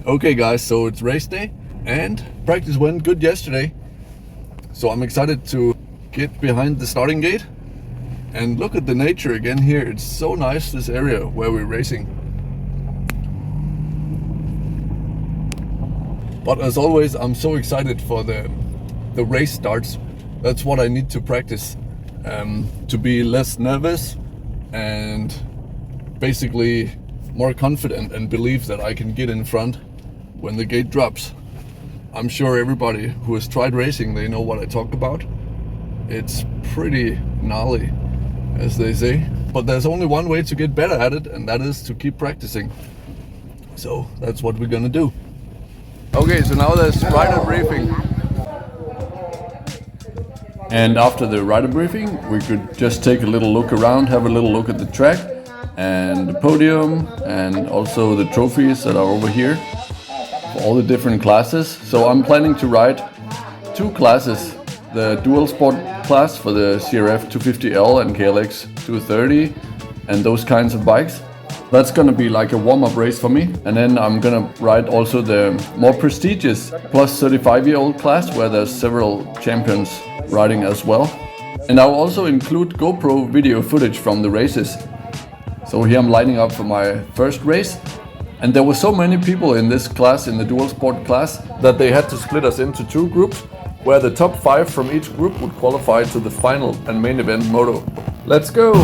Okay guys, so it's race day and practice went good yesterday. So I'm excited to get behind the starting gate and look at the nature again here. It's so nice, this area where we're racing. But as always, I'm so excited for the race starts. That's what I need to practice, to be less nervous and basically more confident and believe that I can get in front when the gate drops. I'm sure everybody who has tried racing, they know what I talk about. It's pretty gnarly, as they say. But there's only one way to get better at it, and that is to keep practicing. So that's what we're gonna do. Okay, so now there's rider briefing. And after the rider briefing, we could just take a little look around, have a little look at the track and the podium and also the trophies that are over here for all the different classes. So I'm planning to ride two classes, the dual sport class for the CRF 250L and KLX 230 and those kinds of bikes. That's gonna be like a warm-up race for me. And then I'm gonna ride also the more prestigious plus 35-year-old class where there's several champions riding as well. And I'll also include GoPro video footage from the races. So here I'm lining up for my first race. And there were so many people in this class, in the dual sport class, that they had to split us into two groups, where the top 5 from each group would qualify to the final and main event moto. Let's go!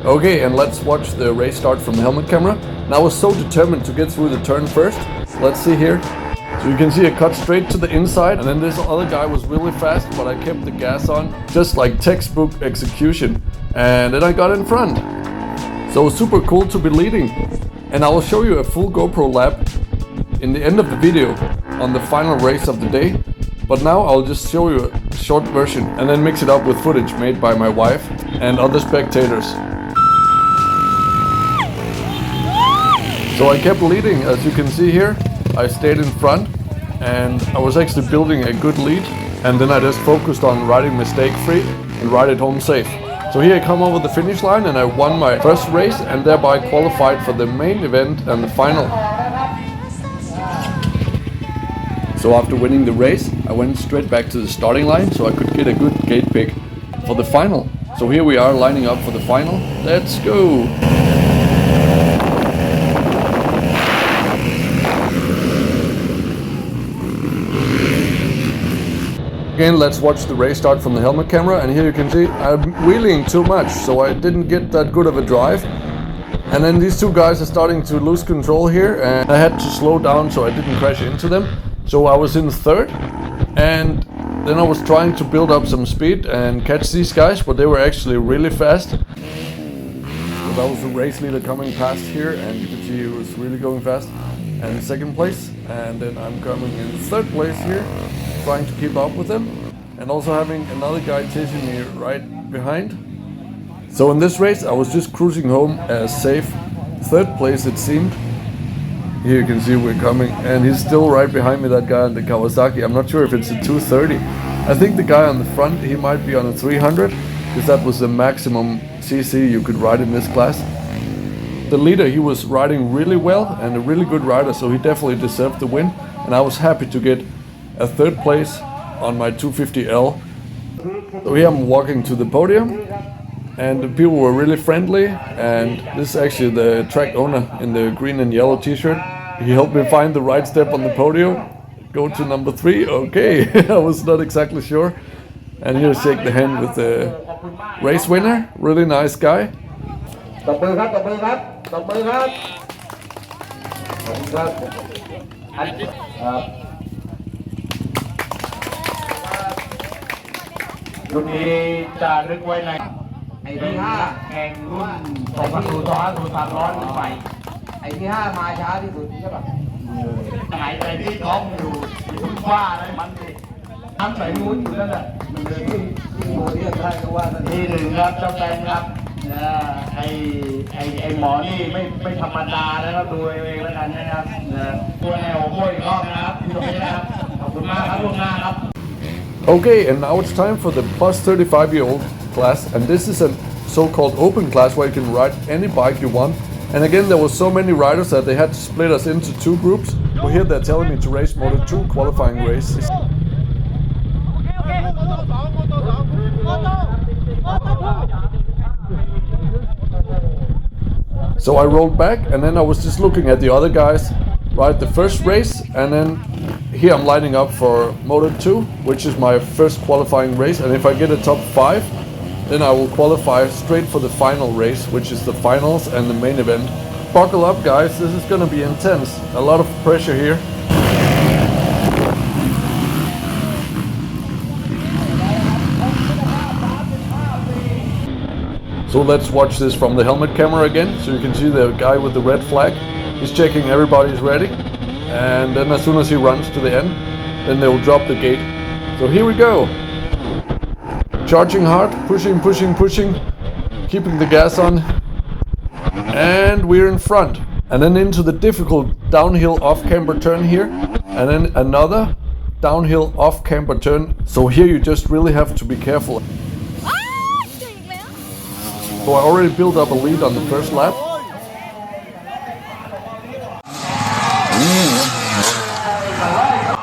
Okay, and let's watch the race start from the helmet camera. And I was so determined to get through the turn first. Let's see here. So you can see it cut straight to the inside, and then this other guy was really fast, but I kept the gas on, just like textbook execution. And then I got in front. So super cool to be leading. And I will show you a full GoPro lap in the end of the video on the final race of the day. But now I'll just show you a short version and then mix it up with footage made by my wife and other spectators. So I kept leading, as you can see here. I stayed in front and I was actually building a good lead, and then I just focused on riding mistake free and ride it home safe. So here I come over the finish line and I won my first race and thereby qualified for the main event and the final. So after winning the race, I went straight back to the starting line so I could get a good gate pick for the final. So here we are lining up for the final. Let's go! Again, let's watch the race start from the helmet camera, and here you can see I'm wheeling too much, so I didn't get that good of a drive. And then these two guys are starting to lose control here, and I had to slow down so I didn't crash into them. So I was in third, and then I was trying to build up some speed and catch these guys, but they were actually really fast. So that was the race leader coming past here, and you can see he was really going fast. And second place, and then I'm coming in third place here, trying to keep up with them, and also having another guy chasing me right behind. So in this race I was just cruising home as safe third place, it seemed. Here you can see we're coming, and he's still right behind me, that guy on the Kawasaki. I'm not sure if it's a 230. I think the guy on the front, he might be on a 300, because that was the maximum CC you could ride in this class. The leader, he was riding really well and a really good rider, so he definitely deserved the win. And I was happy to get a third place on my 250L. So here I'm walking to the podium, and the people were really friendly. And this is actually the track owner in the green and yellow t-shirt. He helped me find the right step on the podium. Go to number 3, okay. I was not exactly sure. And here shake the hand with the race winner, really nice guy. ตบมือครับตบมือครับตบมือครับขอบคุณครับรุ่นนี้จะนึกไว้ในไอ้ที่5แข่งรุ่น2ประตูต่อ5ประตู300ขึ้นไปไอ้ที่5มาช้าที่สุดใช่ป่ะหายใจที่ท้องอยู่คุณว่าอะไรมันดิน้ำใส่มุ้นอยู่นั่นแหละมันเลยที่โมเดลได้ก็ว่าที่1ครับเจ้าแตงครับไอหมอนี่ไม่ธรรมดานะครับดูเองแล้วกันนะครับตัวแนวโบ้ยรอบนะครับที่ตรงนี้นะครับขอบคุณมากครับล่วงหน้าครับ Okay, and now it's time for the plus 35-year-old class, and this is a so-called open class where you can ride any bike you want. And again, there were so many riders that they had to split us into two groups. Well, here they're telling me to race Moto 2 qualifying races. So I rolled back, and then I was just looking at the other guys ride the first race, and then here I'm lining up for Moto 2, which is my first qualifying race, and if I get a top 5, then I will qualify straight for the final race, which is the finals and the main event. Buckle up, guys, this is gonna be intense. A lot of pressure here. So let's watch this from the helmet camera again, so you can see the guy with the red flag. He's checking everybody's ready, and then as soon as he runs to the end, then they will drop the gate. So here we go. Charging hard, pushing, pushing, pushing, keeping the gas on, and we're in front. And then into the difficult downhill off-camber turn here, and then another downhill off-camber turn. So here you just really have to be careful. So I already built up a lead on the first lap.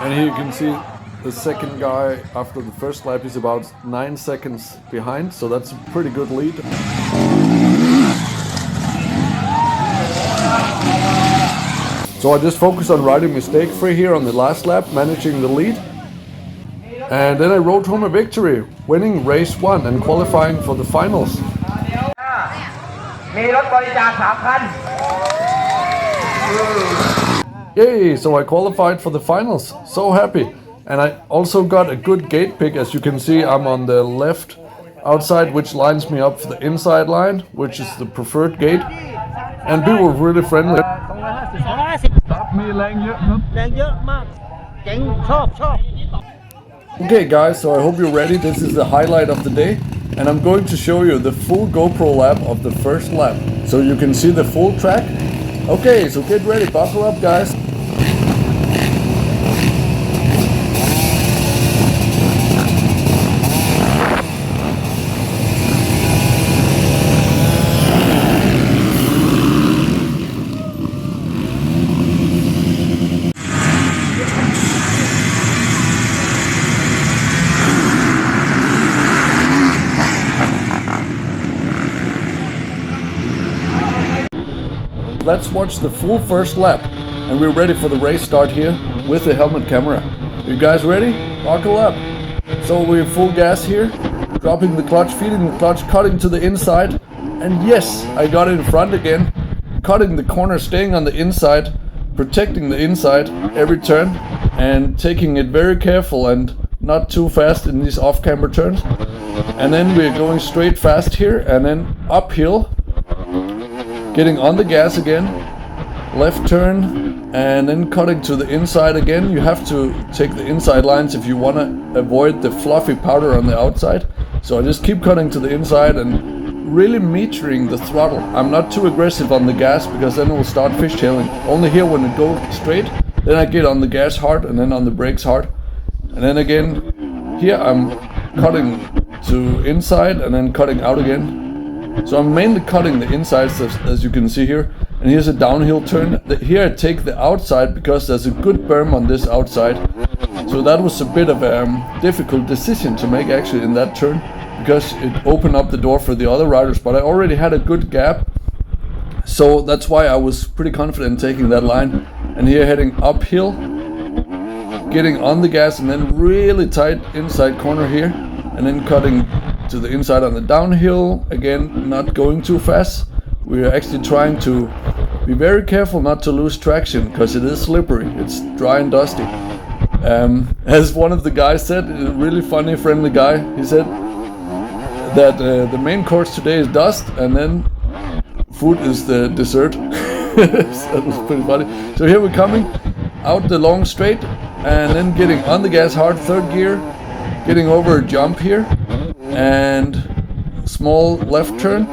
And here you can see the second guy after the first lap is about 9 seconds behind, so that's a pretty good lead. So I just focused on riding mistake free here on the last lap, managing the lead. And then I rode home a victory, winning race 1 and qualifying for the finals. Yay, so I qualified for the finals, so happy. And I also got a good gate pick. As you can see, I'm on the left outside, which lines me up for the inside line, which is the preferred gate. And people were really friendly. Okay guys, so I hope you're ready. This is the highlight of the day. And I'm going to show you the full GoPro lap of the first lap, so you can see the full track. Okay, so get ready, buckle up guys. Let's watch the full first lap, and we're ready for the race start here with the helmet camera. You guys ready? Buckle up. So we're full gas here, dropping the clutch, feeding the clutch, cutting to the inside, and yes, I got in front again, cutting the corner, staying on the inside, protecting the inside every turn, and taking it very careful and not too fast in these off-camber turns. And then we're going straight fast here, and then uphill, getting on the gas again, left turn, and then cutting to the inside again. You have to take the inside lines if you want to avoid the fluffy powder on the outside. So I just keep cutting to the inside and really metering the throttle. I'm not too aggressive on the gas because then it will start fishtailing. Only here when it goes straight, then I get on the gas hard and then on the brakes hard. And then again, here I'm cutting to inside and then cutting out again. So I'm mainly cutting the insides as you can see here. And here's a downhill turn. Here I take the outside because there's a good berm on this outside. So that was a bit of a difficult decision to make actually in that turn, because it opened up the door for the other riders. But I already had a good gap, so that's why I was pretty confident taking that line. And here heading uphill, getting on the gas and then really tight inside corner here. And then cutting to the inside on the downhill, again not going too fast. We're actually trying to be very careful not to lose traction because it is slippery, it's dry and dusty. As one of the guys said, a really funny, friendly guy, he said that the main course today is dust and then food is the dessert. That was pretty funny. So here we're coming out the long straight and then getting on the gas hard, third gear, getting over a jump here and small left turn,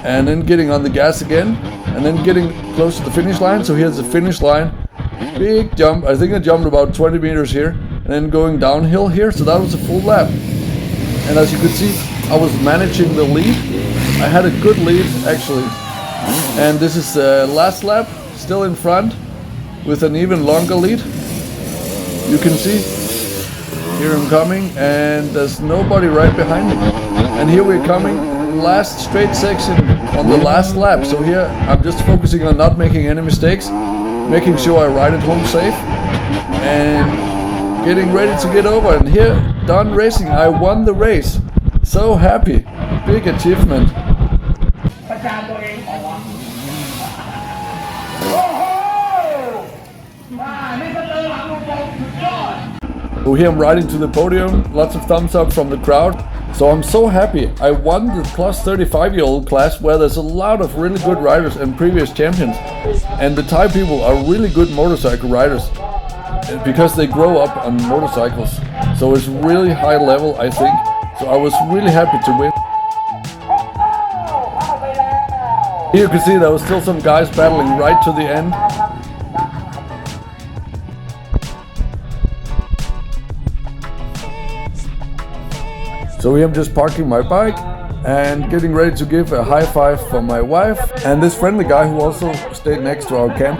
and then getting on the gas again and then getting close to the finish line. So here's the finish line, big jump. I think I jumped about 20 meters here and then going downhill here. So that was a full lap, and as you could see, I was managing the lead. I had a good lead actually. And this is the last lap, still in front with an even longer lead. You can see, here I'm coming and there's nobody right behind me. And here we're coming, last straight section on the last lap. So here I'm just focusing on not making any mistakes, making sure I ride it home safe and getting ready to get over. And here, done racing, I won the race. So happy, big achievement. So here I'm riding to the podium, lots of thumbs up from the crowd. So I'm so happy. I won the plus 35-year-old class where there's a lot of really good riders and previous champions. And the Thai people are really good motorcycle riders because they grow up on motorcycles. So it's really high level, I think. So I was really happy to win. Here you can see there was still some guys battling right to the end. So here I'm just parking my bike and getting ready to give a high five for my wife and this friendly guy who also stayed next to our camp.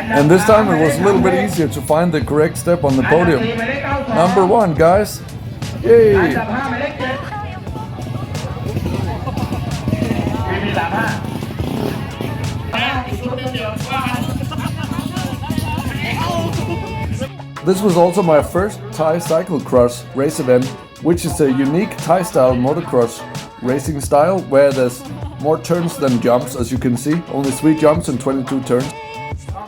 And this time it was a little bit easier to find the correct step on the podium. Number 1, guys. Yay! This was also my first Thai cyclocross race event, which is a unique Thai-style motocross racing style where there's more turns than jumps, as you can see. Only 3 jumps and 22 turns.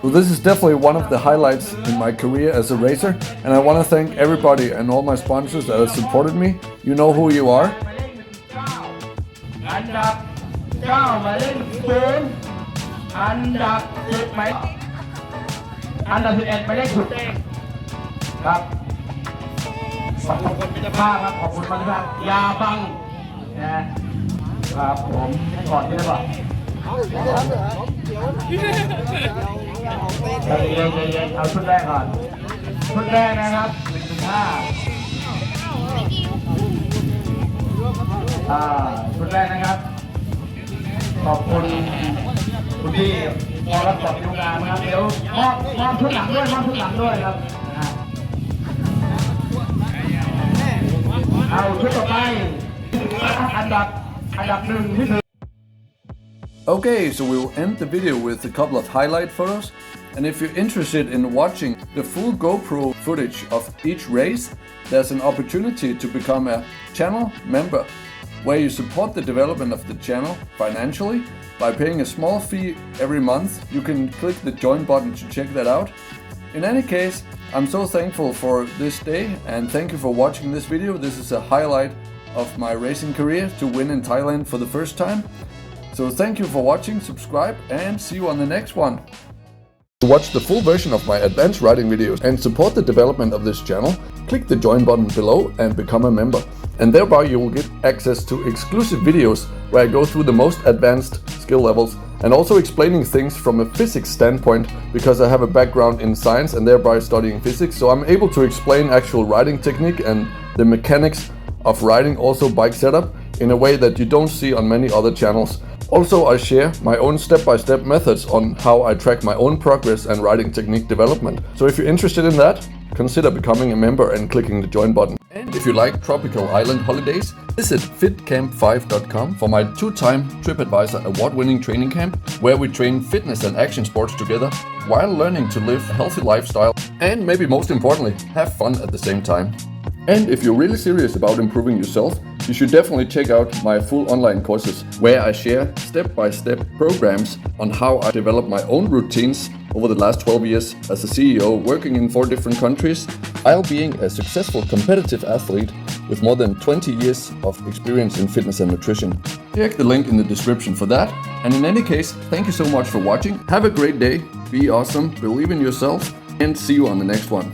So this is definitely one of the highlights in my career as a racer, and I want to thank everybody and all my sponsors that have supported me. You know who you are.เอาชุดแรกก่อนชุดแรกนะครับชุดแรกนะครับขอบคุณคุณพี่พอรับจบโครงการนะครับเดี๋ยวมอบชุดหลังด้วยครับเอาชุดต่อไปอันดับ1 ที่ Okay, so we will end the video with a couple of highlight photos. And if you're interested in watching the full GoPro footage of each race, there's an opportunity to become a channel member, where you support the development of the channel financially by paying a small fee every month. You can click the join button to check that out. In any case, I'm so thankful for this day and thank you for watching this video. This is a highlight of my racing career to win in Thailand for the first time. So thank you for watching, subscribe and see you on the next one. To watch the full version of my advanced riding videos and support the development of this channel, click the join button below and become a member. And thereby you will get access to exclusive videos where I go through the most advanced skill levels and also explaining things from a physics standpoint, because I have a background in science and thereby studying physics, so I'm able to explain actual riding technique and the mechanics of riding, also bike setup, in a way that you don't see on many other channels. Also, I share my own step-by-step methods on how I track my own progress and riding technique development. So if you're interested in that, consider becoming a member and clicking the join button. And if you like tropical island holidays, visit fitcamp5.com for my 2-time TripAdvisor award-winning training camp, where we train fitness and action sports together while learning to live a healthy lifestyle and, maybe most importantly, have fun at the same time. And if you're really serious about improving yourself, you should definitely check out my full online courses, where I share step-by-step programs on how I developed my own routines over the last 12 years as a CEO, working in 4 different countries, while being a successful competitive athlete with more than 20 years of experience in fitness and nutrition. Check the link in the description for that. And in any case, thank you so much for watching. Have a great day, be awesome, believe in yourself, and see you on the next one.